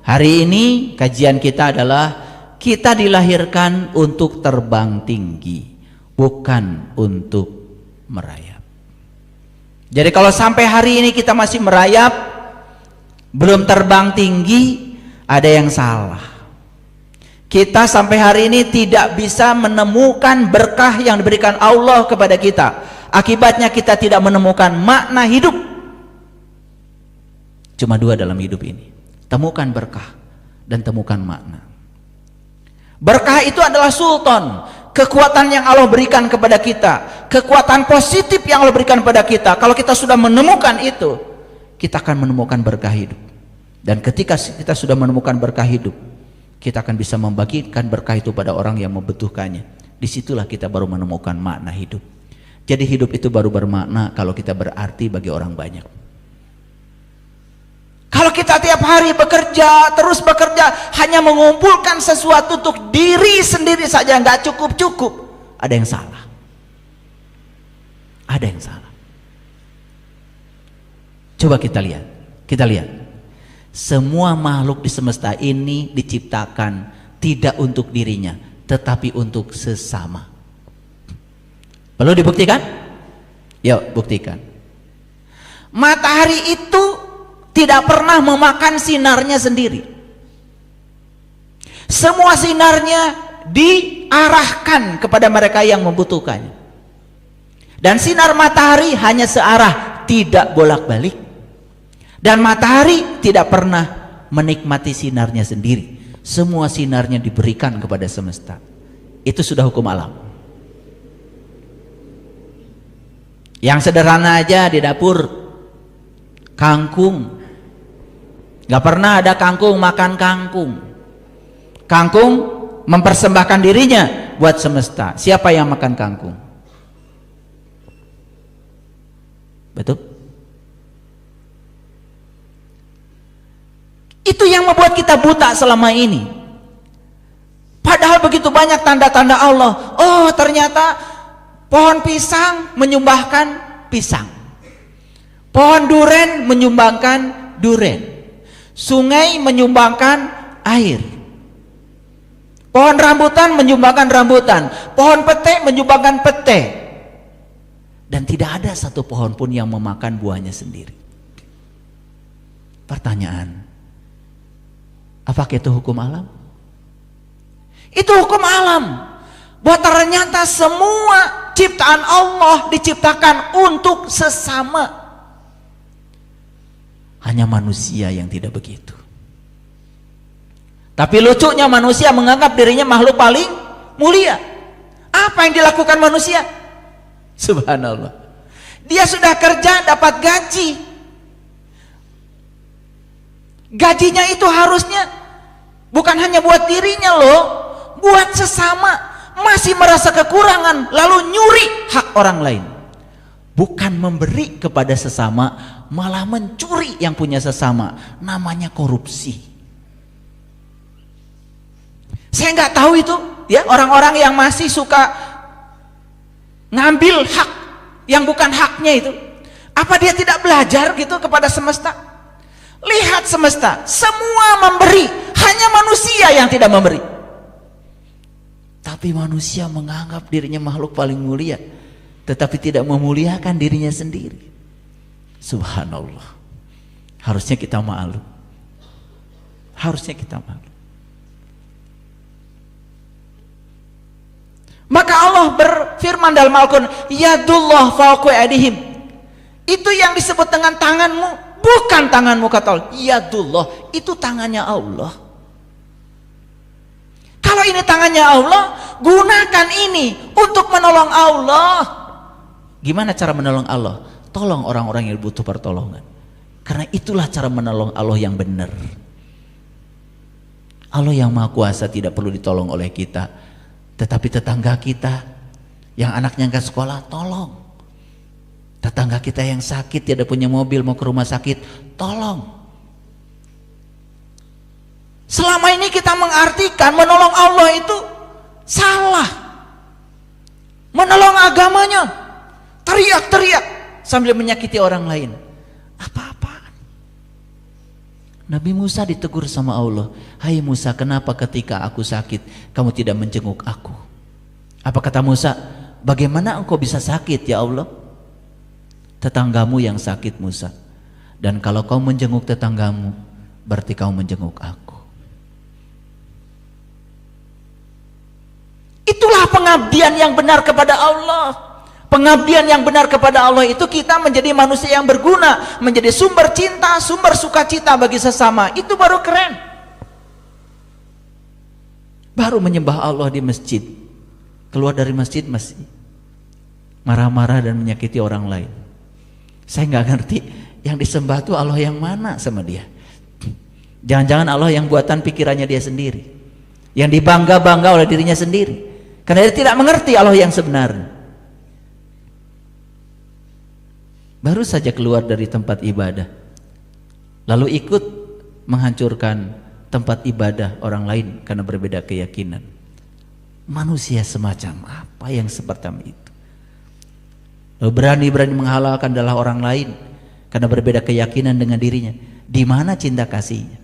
Hari ini kajian kita adalah kita dilahirkan untuk terbang tinggi, bukan untuk merayap. Jadi kalau sampai hari ini kita masih merayap, belum terbang tinggi, ada yang salah. Kita sampai hari ini tidak bisa menemukan berkah yang diberikan Allah kepada kita. Akibatnya kita tidak menemukan makna hidup. Cuma dua dalam hidup ini, temukan berkah dan temukan makna. Berkah itu adalah sultan, kekuatan yang Allah berikan kepada kita, kekuatan positif yang Allah berikan kepada kita. Kalau kita sudah menemukan itu, kita akan menemukan berkah hidup. Dan ketika kita sudah menemukan berkah hidup, kita akan bisa membagikan berkah itu pada orang yang membutuhkannya. Disitulah kita baru menemukan makna hidup. Jadi hidup itu baru bermakna kalau kita berarti bagi orang banyak. Kalau kita tiap hari bekerja, terus bekerja, hanya mengumpulkan sesuatu untuk diri sendiri saja, nggak cukup-cukup, ada yang salah. Ada yang salah. Coba kita lihat. Semua makhluk di semesta ini diciptakan tidak untuk dirinya, tetapi untuk sesama. Perlu dibuktikan? Yuk, buktikan. Matahari itu tidak pernah memakan sinarnya sendiri. Semua sinarnya diarahkan kepada mereka yang membutuhkannya. Dan sinar matahari hanya searah, tidak bolak-balik. Dan matahari tidak pernah menikmati sinarnya sendiri. Semua sinarnya diberikan kepada semesta. Itu sudah hukum alam. Yang sederhana aja di dapur, kangkung. Gak pernah ada kangkung makan kangkung. Kangkung mempersembahkan dirinya buat semesta. Siapa yang makan kangkung? Betul? Itu yang membuat kita buta selama ini. Padahal begitu banyak tanda-tanda Allah. Oh, ternyata pohon pisang menyumbangkan pisang. Pohon duren menyumbangkan duren. Sungai menyumbangkan air. Pohon rambutan menyumbangkan rambutan. Pohon pete menyumbangkan pete. Dan tidak ada satu pohon pun yang memakan buahnya sendiri. Pertanyaan, apakah itu hukum alam? Itu hukum alam. Bahwa ternyata semua ciptaan Allah diciptakan untuk sesama. Hanya manusia yang tidak begitu. Tapi lucunya manusia menganggap dirinya makhluk paling mulia. Apa yang dilakukan manusia? Subhanallah. Dia sudah kerja dapat gaji. Gajinya itu harusnya bukan hanya buat dirinya loh, buat sesama. Masih merasa kekurangan lalu nyuri hak orang lain. Bukan memberi kepada sesama, malah mencuri yang punya sesama. Namanya korupsi. Saya nggak tahu itu ya, orang-orang yang masih suka ngambil hak yang bukan haknya itu. Apa dia tidak belajar gitu kepada semesta? Lihat semesta, semua memberi, hanya manusia yang tidak memberi. Tapi manusia menganggap dirinya makhluk paling mulia, tetapi tidak memuliakan dirinya sendiri. Subhanallah. Harusnya kita malu. Harusnya kita malu. Maka Allah berfirman dalam Al-Quran, Yadullah fawqa aydihim. Itu yang disebut dengan tanganmu, bukan tanganmu kata Allah. Yadullah, itu tangannya Allah. Kalau ini tangannya Allah, gunakan ini untuk menolong Allah. Gimana cara menolong Allah? Tolong orang-orang yang butuh pertolongan. Karena itulah cara menolong Allah yang benar. Allah yang Maha Kuasa tidak perlu ditolong oleh kita, tetapi tetangga kita yang anaknya nggak sekolah, tolong. Tetangga kita yang sakit, tidak punya mobil, mau ke rumah sakit, tolong. Selama ini kita mengartikan menolong Allah itu salah. Menolong agamanya, teriak-teriak sambil menyakiti orang lain. Apa-apaan? Nabi Musa ditegur sama Allah, "Hai Musa, kenapa ketika aku sakit kamu tidak menjenguk aku?" Apa kata Musa? "Bagaimana engkau bisa sakit ya Allah? Tetanggamu yang sakit Musa. Dan kalau kau menjenguk tetanggamu, berarti kau menjenguk aku." Itulah pengabdian yang benar kepada Allah. Pengabdian yang benar kepada Allah itu kita menjadi manusia yang berguna, menjadi sumber cinta, sumber sukacita bagi sesama. Itu baru keren. Baru menyembah Allah di masjid, keluar dari masjid masih marah-marah dan menyakiti orang lain. Saya nggak ngerti yang disembah itu Allah yang mana sama dia. Jangan-jangan Allah yang buatan pikirannya dia sendiri, yang dibangga-bangga oleh dirinya sendiri, karena dia tidak mengerti Allah yang sebenarnya. Baru saja keluar dari tempat ibadah, lalu ikut menghancurkan tempat ibadah orang lain karena berbeda keyakinan. Manusia semacam apa yang seperti itu? Lalu berani-berani menghalalkan adalah orang lain karena berbeda keyakinan dengan dirinya. Di mana cinta kasihnya?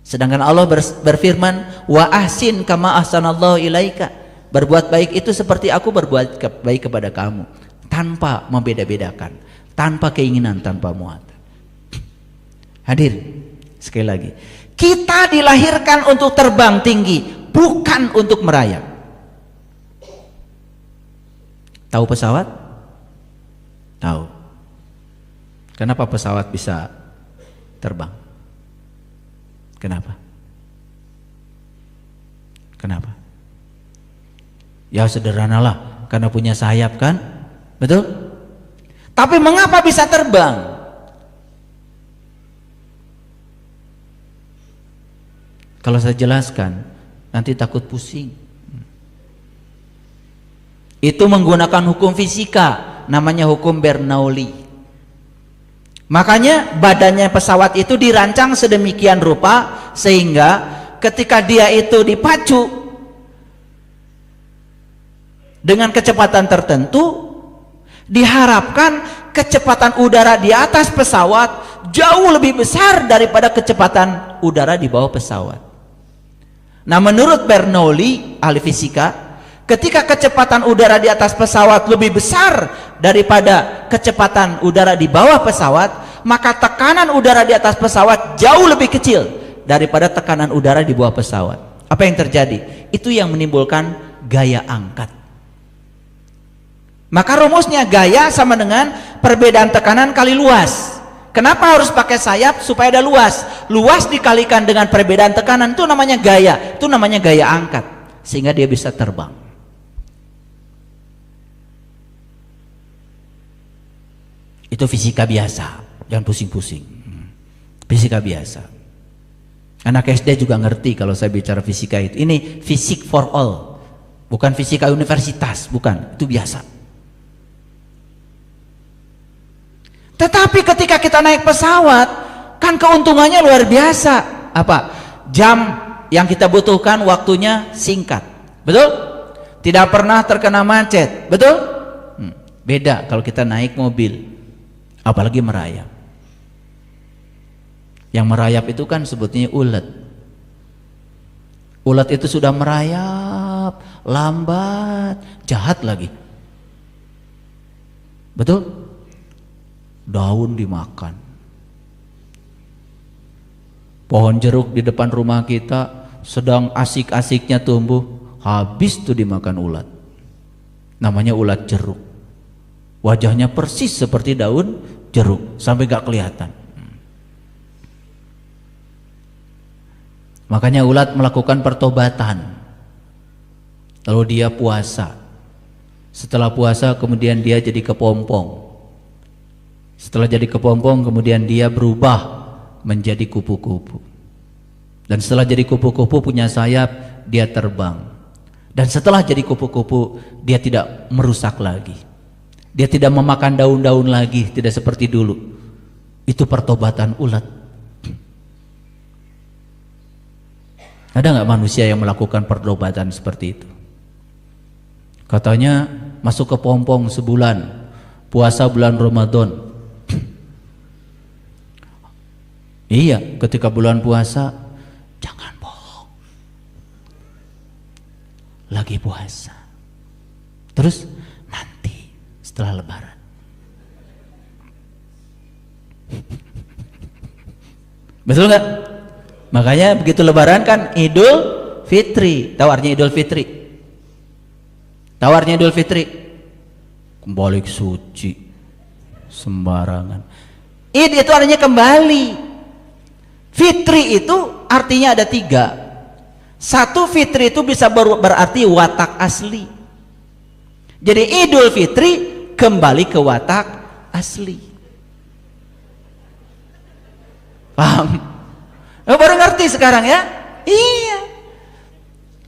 Sedangkan Allah berfirman, "Wa ahsin kama ahsanallahu ilaika." Berbuat baik itu seperti aku berbuat baik kepada kamu, tanpa membeda-bedakan, tanpa keinginan, tanpa muatan. Hadir, sekali lagi, kita dilahirkan untuk terbang tinggi, bukan untuk merayap. Tahu pesawat? Tahu. Kenapa pesawat bisa terbang? Kenapa? Kenapa? Ya sederhanalah, karena punya sayap kan? Betul? Tapi mengapa bisa terbang? Kalau saya jelaskan, nanti takut pusing. Itu menggunakan hukum fisika, namanya hukum Bernoulli. Makanya badannya pesawat itu dirancang sedemikian rupa sehingga ketika dia itu dipacu dengan kecepatan tertentu, diharapkan kecepatan udara di atas pesawat jauh lebih besar daripada kecepatan udara di bawah pesawat. Nah, menurut Bernoulli, ahli fisika, ketika kecepatan udara di atas pesawat lebih besar daripada kecepatan udara di bawah pesawat, maka tekanan udara di atas pesawat jauh lebih kecil daripada tekanan udara di bawah pesawat. Apa yang terjadi? Itu yang menimbulkan gaya angkat. Maka rumusnya gaya sama dengan perbedaan tekanan kali luas. Kenapa harus pakai sayap? Supaya ada luas. Luas dikalikan dengan perbedaan tekanan, itu namanya gaya. Itu namanya gaya angkat, sehingga dia bisa terbang. Itu fisika biasa, jangan pusing-pusing. Fisika biasa. Anak SD juga ngerti kalau saya bicara fisika itu. Ini fisik for all, bukan fisika universitas, bukan. Itu biasa. Tetapi ketika kita naik pesawat, kan keuntungannya luar biasa. Apa? Jam yang kita butuhkan waktunya singkat, betul? Tidak pernah terkena macet, betul? Beda kalau kita naik mobil, apalagi merayap. Yang merayap itu kan sebutnya ulet. Ulet itu sudah merayap, lambat, jahat lagi, betul? Daun dimakan. Pohon jeruk di depan rumah kita sedang asik-asiknya tumbuh, habis tuh dimakan ulat. Namanya ulat jeruk. Wajahnya persis seperti daun jeruk, sampai gak kelihatan. Makanya ulat melakukan pertobatan. Lalu dia puasa. Setelah puasa kemudian dia jadi kepompong. Setelah jadi kepompong kemudian dia berubah menjadi kupu-kupu. Dan setelah jadi kupu-kupu punya sayap, dia terbang. Dan setelah jadi kupu-kupu dia tidak merusak lagi. Dia tidak memakan daun-daun lagi, tidak seperti dulu. Itu pertobatan ulat. Ada nggak manusia yang melakukan pertobatan seperti itu? Katanya masuk ke pompong sebulan, puasa bulan Ramadan. Iya, ketika bulan puasa jangan bohong. Lagi puasa. Terus nanti setelah lebaran. Betul nggak? Makanya begitu lebaran kan Idul Fitri. Tahu artinya Idul Fitri? Tahu artinya Idul Fitri? Kembali suci. Sembarangan. Id itu artinya kembali. Fitri itu artinya ada 3. Satu, fitri itu bisa berarti watak asli. Jadi Idul Fitri kembali ke watak asli. Paham? Baru ngerti sekarang ya? Iya.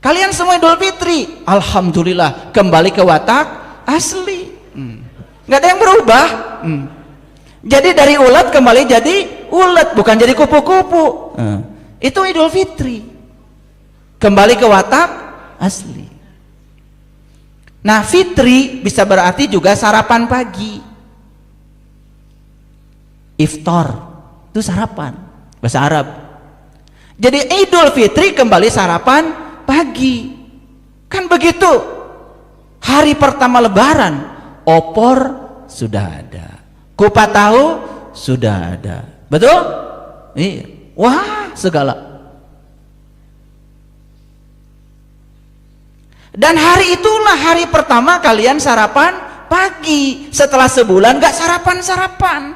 Kalian semua Idul Fitri, alhamdulillah kembali ke watak asli. Nggak ada yang berubah. Jadi dari ulet kembali jadi ulet, bukan jadi kupu-kupu. Itu Idul Fitri, kembali ke watak asli. Nah, fitri bisa berarti juga sarapan pagi. Iftar itu sarapan bahasa Arab. Jadi Idul Fitri kembali sarapan pagi. Kan begitu. Hari pertama lebaran, opor sudah ada, kupat tahu sudah ada. Betul? Iya. Wah, segala. Dan hari itulah hari pertama kalian sarapan pagi. Setelah sebulan gak sarapan-sarapan.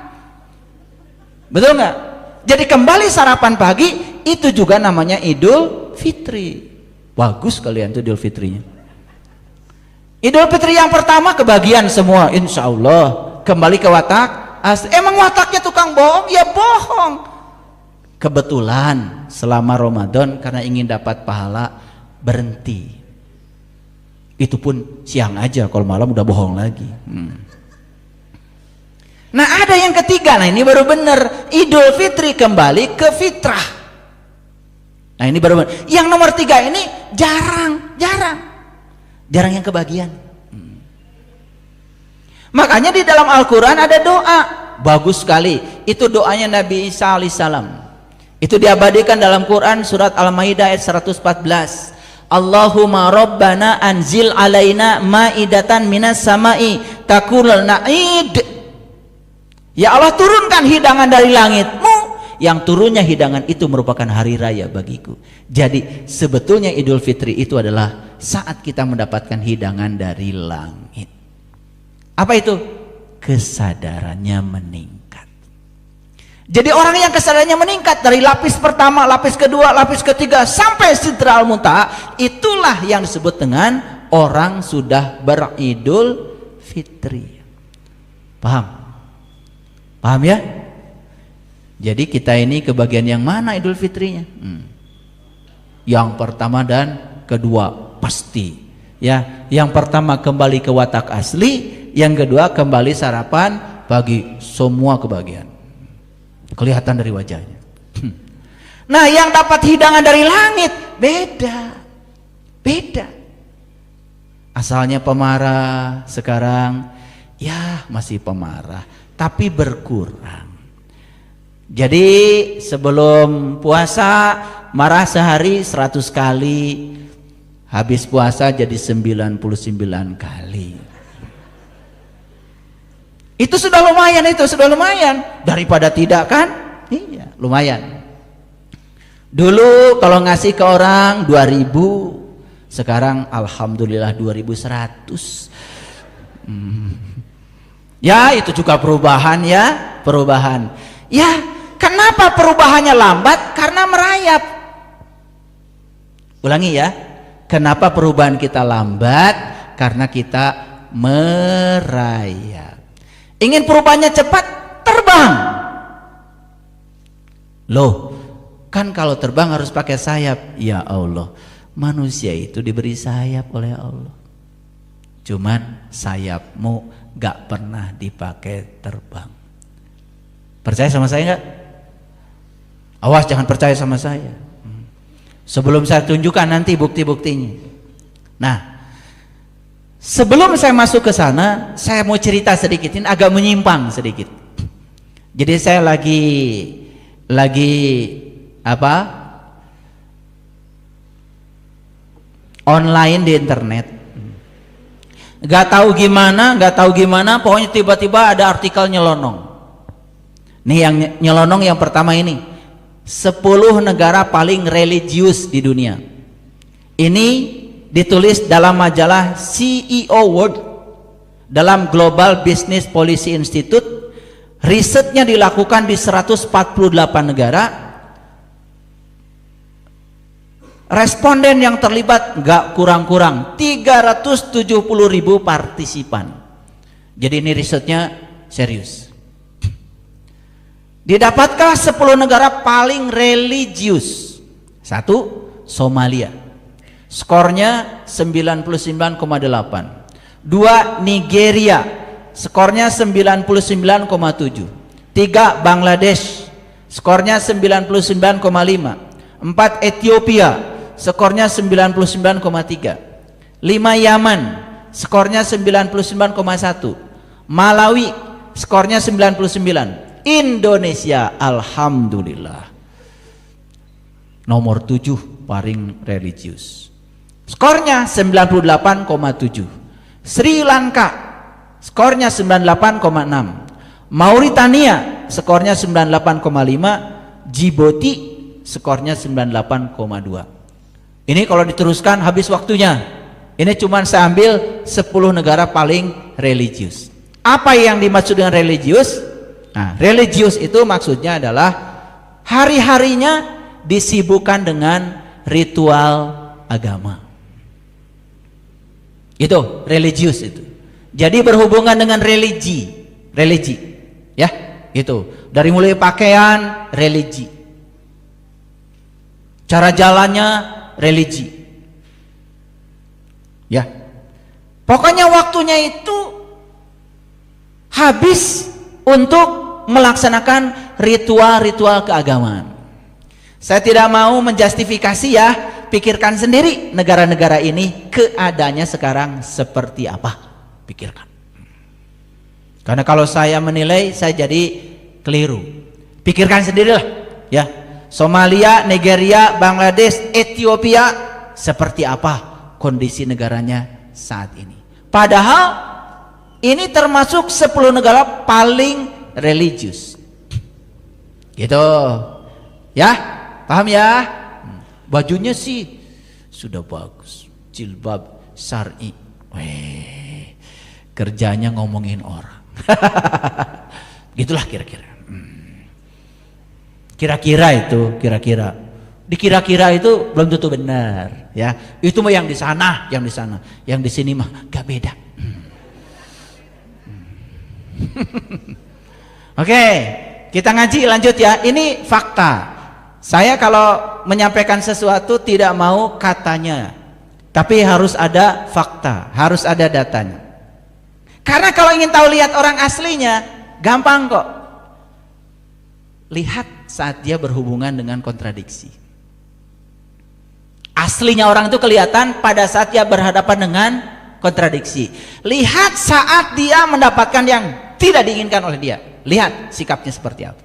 Betul nggak? Jadi kembali sarapan pagi, itu juga namanya Idul Fitri. Bagus kalian tuh Idul Fitrinya. Idul Fitri yang pertama kebagian semua, insya Allah kembali ke watak asli. Emang wataknya tukang bohong? Ya bohong. Kebetulan selama Ramadan karena ingin dapat pahala berhenti. Itu pun siang aja, kalau malam udah bohong lagi. Nah, ada yang ketiga. Nah, ini baru benar. Idul Fitri kembali ke fitrah. Nah, ini baru benar. Yang nomor 3 ini jarang yang kebagian. Makanya di dalam Al-Quran ada doa bagus sekali. Itu doanya Nabi Isa alaihissalam. Itu diabadikan dalam Quran surat Al-Maidah ayat 114. Allahumma rabbana anzil alaina ma'idatan minas sama'i takulul na'id. Ya Allah, turunkan hidangan dari langitmu. Yang turunnya hidangan itu merupakan hari raya bagiku. Jadi sebetulnya Idul Fitri itu adalah saat kita mendapatkan hidangan dari langit. Apa itu? Kesadarannya meningkat. Jadi orang yang kesadarannya meningkat dari lapis pertama, lapis kedua, lapis ketiga sampai Sidral Muntaha, itulah yang disebut dengan orang sudah beridul fitri. Paham? Paham ya? Jadi kita ini kebagian yang mana Idul Fitrinya? Yang pertama dan kedua pasti. Ya, yang pertama kembali ke watak asli, yang kedua kembali sarapan pagi, semua kebagian. Kelihatan dari wajahnya. Nah, yang dapat hidangan dari langit beda. Asalnya pemarah, sekarang ya masih pemarah, tapi berkurang. Jadi sebelum puasa marah sehari 100 kali, habis puasa jadi 99 kali. Itu sudah lumayan, daripada tidak kan? Iya, lumayan. Dulu kalau ngasih ke orang 2000, sekarang alhamdulillah 2100. Ya, itu juga perubahan ya, perubahan. Ya, kenapa perubahannya lambat? Karena merayap. Ulangi ya. Kenapa perubahan kita lambat? Karena kita merayap. Ingin perubahannya cepat, terbang. Loh, kan kalau terbang harus pakai sayap. Ya Allah, manusia itu diberi sayap oleh Allah. Cuman sayapmu gak pernah dipakai terbang. Percaya sama saya gak? Awas jangan percaya sama saya. Sebelum saya tunjukkan nanti bukti-buktinya. Nah, sebelum saya masuk ke sana, saya mau cerita sedikit, ini agak menyimpang sedikit. Jadi saya lagi lagi apa? Online di internet. Gak tahu gimana, pokoknya tiba-tiba ada artikel nyelonong. Nih yang nyelonong yang pertama ini, 10 negara paling religius di dunia. Ini ditulis dalam majalah CEO World, dalam Global Business Policy Institute. Risetnya dilakukan di 148 negara. Responden yang terlibat gak kurang-kurang 370.000 partisipan. Jadi ini risetnya serius. Didapatkah 10 negara paling religius? 1. Somalia, skornya 99,8. 2. Nigeria, skornya 99,7. 3. Bangladesh, skornya 99,5. 4. Ethiopia, skornya 99,3. 5. Yaman, skornya 99,1. Malawi, skornya 99. Indonesia, alhamdulillah, nomor 7 paling religius, skornya 98,7. Sri Lanka, skornya 98,6. Mauritania, skornya 98,5. Djibouti, skornya 98,2. Ini kalau diteruskan habis waktunya. Ini cuma saya ambil 10 negara paling religius. Apa yang dimaksud dengan religius? Nah, religius itu maksudnya adalah hari-harinya disibukkan dengan ritual agama. Itu religius itu. Jadi berhubungan dengan religi, ya, itu. Dari mulai pakaian, religi. Cara jalannya, religi. Ya. Pokoknya waktunya itu habis untuk melaksanakan ritual-ritual keagamaan. Saya tidak mau menjustifikasi ya, pikirkan sendiri negara-negara ini keadaannya sekarang seperti apa, pikirkan. Karena kalau saya menilai, saya jadi keliru. Pikirkan sendirilah ya. Somalia, Nigeria, Bangladesh, Ethiopia, seperti apa kondisi negaranya saat ini. Padahal ini termasuk 10 negara paling religius. Gitu. Ya, paham ya? Bajunya sih sudah bagus, jilbab syar'i. Weh, kerjanya ngomongin orang. Gitulah kira-kira. Kira-kira itu, kira-kira. Dikira-kira itu belum tentu benar, ya. Itu mah yang di sana, yang di sana. Yang di sini mah gak beda. Oke, kita ngaji lanjut ya. Ini fakta. Saya kalau menyampaikan sesuatu tidak mau katanya, tapi harus ada fakta, harus ada datanya. Karena kalau ingin tahu lihat orang aslinya, gampang kok. Lihat saat dia berhubungan dengan kontradiksi. Aslinya orang itu kelihatan pada saat dia berhadapan dengan kontradiksi. Lihat saat dia mendapatkan yang tidak diinginkan oleh dia. Lihat sikapnya seperti apa.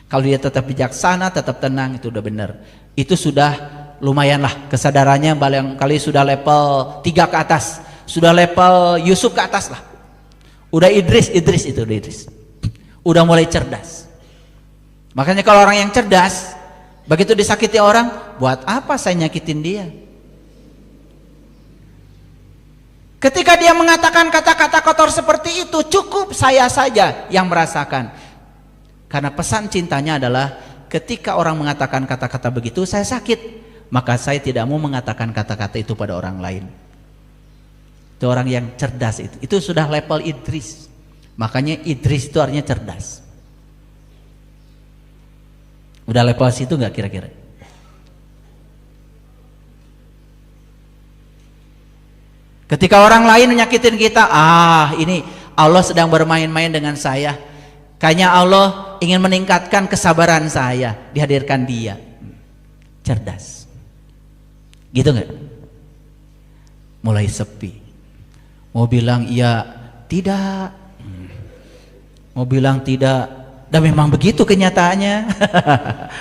Kalau dia tetap bijaksana, tetap tenang, itu udah benar. Itu sudah lumayan lah kesadarannya, barangkali sudah level 3 ke atas. Sudah level Yusuf ke atas lah. Udah Idris itu udah Idris. Udah mulai cerdas. Makanya kalau orang yang cerdas, begitu disakiti orang, buat apa saya nyakitin dia? Ketika dia mengatakan kata-kata kotor seperti itu, cukup saya saja yang merasakan. Karena pesan cintanya adalah ketika orang mengatakan kata-kata begitu, saya sakit. Maka saya tidak mau mengatakan kata-kata itu pada orang lain. Itu orang yang cerdas itu. Itu sudah level Idris. Makanya Idris itu artinya cerdas. Udah level situ nggak kira-kira? Ketika orang lain menyakitin kita, ini Allah sedang bermain-main dengan saya. Kayaknya Allah ingin meningkatkan kesabaran saya, dihadirkan dia. Cerdas. Gitu nggak? Mulai sepi. Mau bilang iya, tidak. Mau bilang tidak, Dan memang begitu kenyataannya.